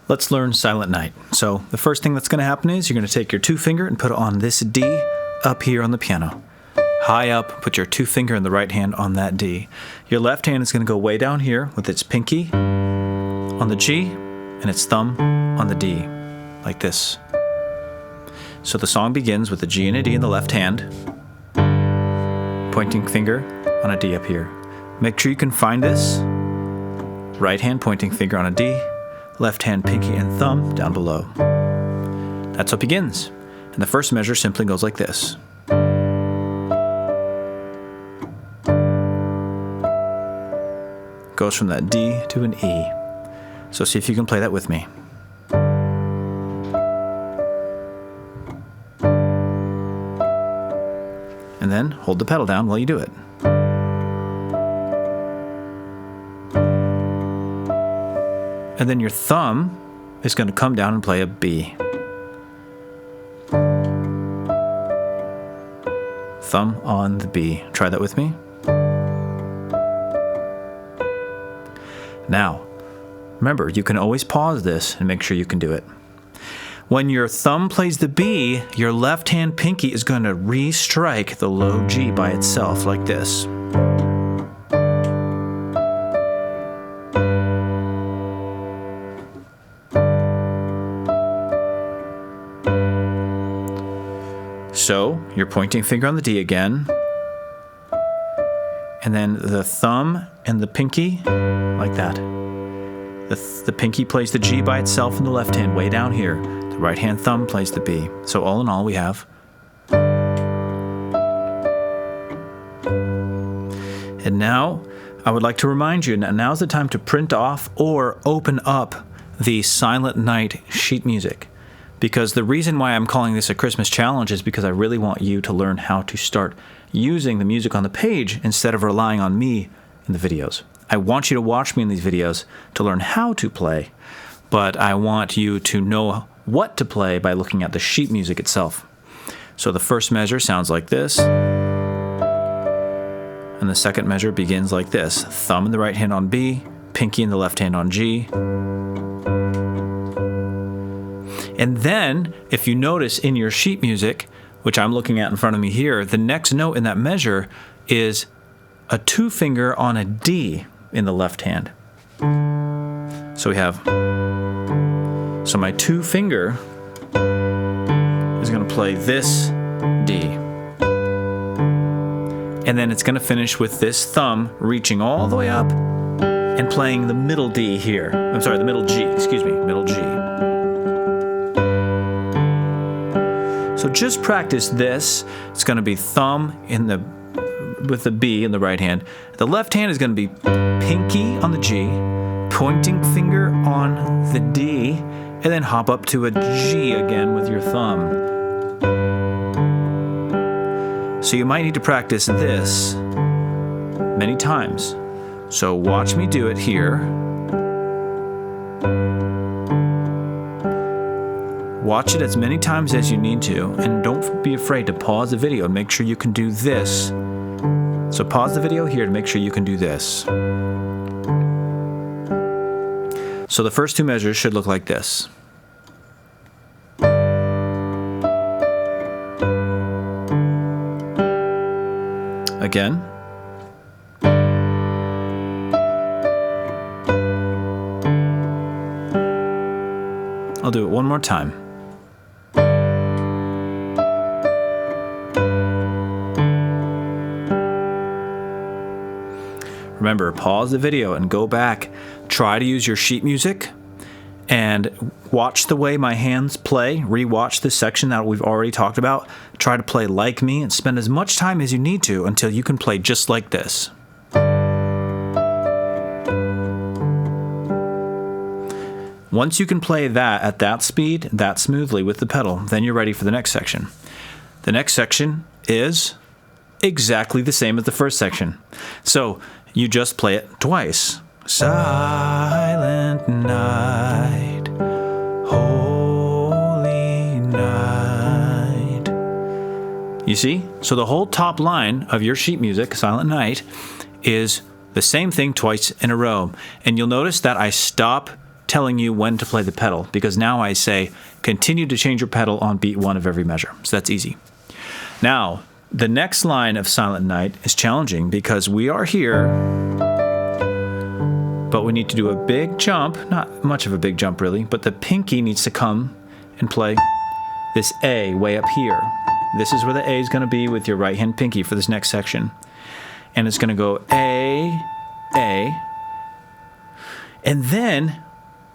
Let's learn Silent Night. So the first thing that's going to happen is you're going to take your 2 finger and put it on this D up here on the piano. High up, put your 2 finger in the right hand on that D. Your left hand is going to go way down here with its pinky on the G and its thumb on the D, like this. So the song begins with a G and a D in the left hand, pointing finger on a D up here. Make sure you can find this. Right hand pointing finger on a D, left hand pinky and thumb down below. That's how it begins. And the first measure simply goes like this. Goes from that D to an E. So see if you can play that with me. And then hold the pedal down while you do it. And then your thumb is going to come down and play a B. Thumb on the B. Try that with me. Now, remember, you can always pause this and make sure you can do it. When your thumb plays the B, your left hand pinky is going to re-strike the low G by itself like this. So, your pointing finger on the D again, and then the thumb and the pinky, like that. The pinky plays the G by itself in the left hand, way down here. The right hand thumb plays the B. So all in all, we have. And now, I would like to remind you, now's the time to print off or open up the Silent Night sheet music. Because the reason why I'm calling this a Christmas challenge is because I really want you to learn how to start using the music on the page instead of relying on me in the videos. I want you to watch me in these videos to learn how to play, but I want you to know what to play by looking at the sheet music itself. So the first measure sounds like this, and the second measure begins like this. Thumb in the right hand on B, pinky in the left hand on G. And then, if you notice in your sheet music, which I'm looking at in front of me here, the next note in that measure is a 2 finger on a D in the left hand. So we have, so my 2 finger is going to play this D. And then it's going to finish with this thumb reaching all the way up and playing the middle D here. I'm sorry, the middle G, middle G. So just practice this. It's going to be thumb with the B in the right hand. The left hand is going to be pinky on the G, pointing finger on the D, and then hop up to a G again with your thumb. So you might need to practice this many times. So watch me do it here. Watch it as many times as you need to, and don't be afraid to pause the video and make sure you can do this. So pause the video here to make sure you can do this. So the first 2 measures should look like this. Again. I'll do it one more time. Remember, pause the video and go back. Try to use your sheet music and watch the way my hands play. Re-watch this section that we've already talked about. Try to play like me and spend as much time as you need to until you can play just like this. Once you can play that at that speed, that smoothly with the pedal, then you're ready for the next section. The next section is exactly the same as the first section. So you just play it twice. Silent night, holy night. You see? So the whole top line of your sheet music, Silent Night, is the same thing twice in a row. And you'll notice that I stop telling you when to play the pedal, because now I say continue to change your pedal on beat 1 of every measure. So that's easy. Now, the next line of Silent Night is challenging because we are here, but we need to do a big jump, not much of a big jump really, but the pinky needs to come and play this A way up here. This is where the A is going to be with your right hand pinky for this next section. And it's going to go A, and then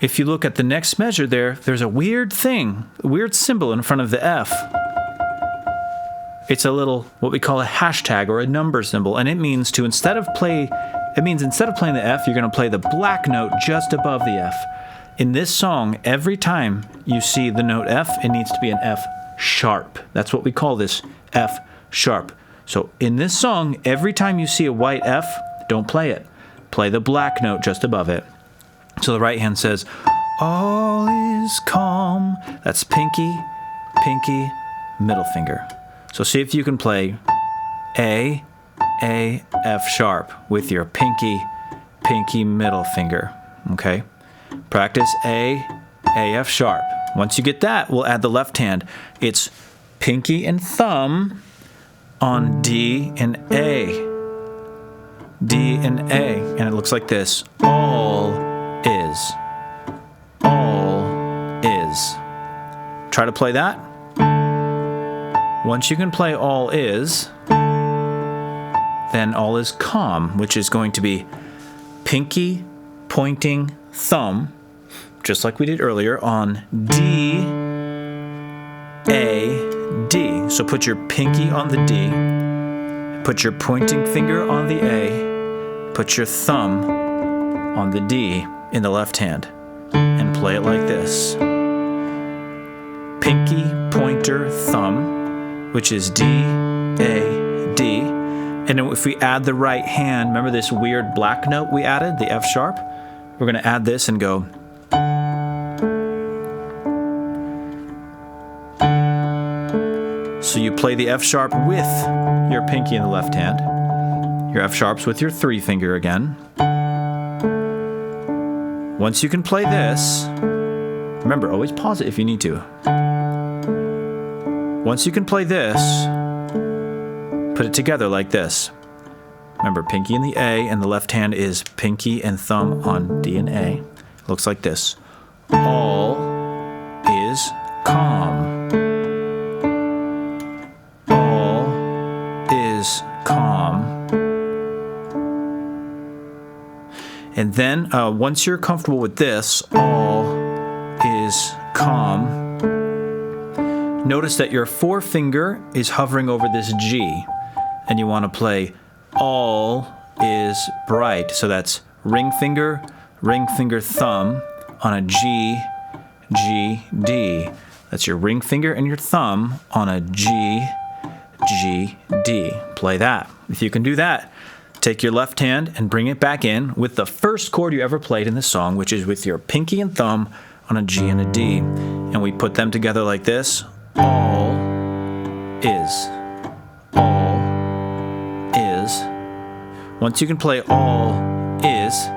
if you look at the next measure there's a weird thing, a weird symbol in front of the F. It's a little, what we call a hashtag or a number symbol, and it means instead of playing the F, you're going to play the black note just above the F. In this song, every time you see the note F, it needs to be an F sharp. That's what we call this, F sharp. So in this song, every time you see a white F, don't play it. Play the black note just above it. So the right hand says, all is calm. That's pinky, middle finger. So see if you can play A, F sharp with your pinky, middle finger. Okay? Practice A, F sharp. Once you get that, we'll add the left hand. It's pinky and thumb on D and A. D and A. And it looks like this. All is. Try to play that. Once you can play all is, then all is calm, which is going to be pinky, pointing, thumb, just like we did earlier, on D, A, D. So put your pinky on the D, put your pointing finger on the A, put your thumb on the D in the left hand, and play it like this. Pinky, pointer, thumb, which is D, A, D. And if we add the right hand, remember this weird black note we added, the F sharp? We're going to add this and go. So you play the F sharp with your pinky in the left hand. Your F sharps with your 3 finger again. Once you can play this, remember, always pause it if you need to. Once you can play this, put it together like this. Remember, pinky in the A, and the left hand is pinky and thumb on D and A. It looks like this. All is calm. All is calm. And then, once you're comfortable with this, all is calm, notice that your forefinger is hovering over this G, and you want to play all is bright. So that's ring finger, thumb on a G, G, D. That's your ring finger and your thumb on a G, G, D. Play that. If you can do that, take your left hand and bring it back in with the first chord you ever played in this song, which is with your pinky and thumb on a G and a D. And we put them together like this. All is. All is. Once you can play all is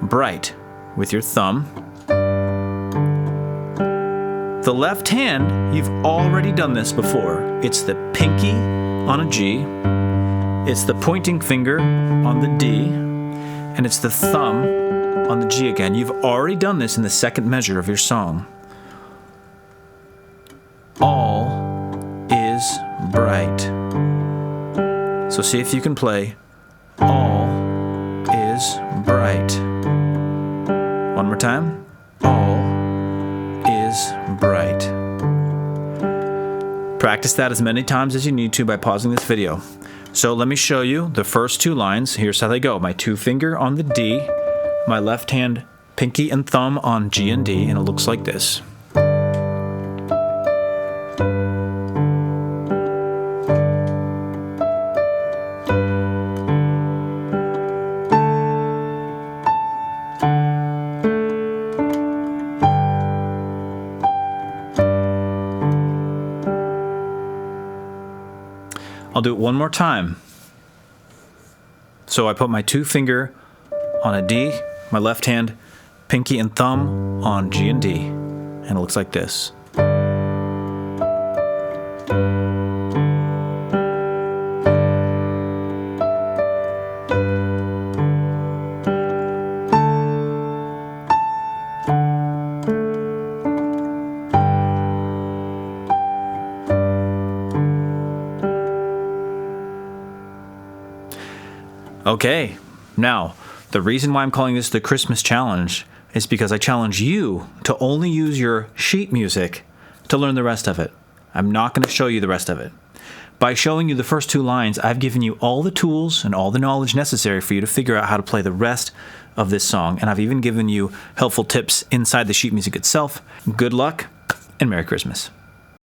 bright with your thumb. The left hand, you've already done this before. It's the pinky on a G. It's the pointing finger on the D. And it's the thumb on the G again. You've already done this in the second measure of your song. All is bright. So see if you can play all is bright. One more time. All is bright. Practice that as many times as you need to by pausing this video. So let me show you the first 2 lines. Here's how they go. My 2 finger on the D, my left hand pinky and thumb on G and D, and it looks like this. I'll do it one more time. So I put my 2 finger on a D, my left hand pinky and thumb on G and D. And it looks like this. Okay, now, the reason why I'm calling this the Christmas challenge is because I challenge you to only use your sheet music to learn the rest of it. I'm not going to show you the rest of it. By showing you the first 2 lines, I've given you all the tools and all the knowledge necessary for you to figure out how to play the rest of this song, and I've even given you helpful tips inside the sheet music itself. Good luck, and Merry Christmas.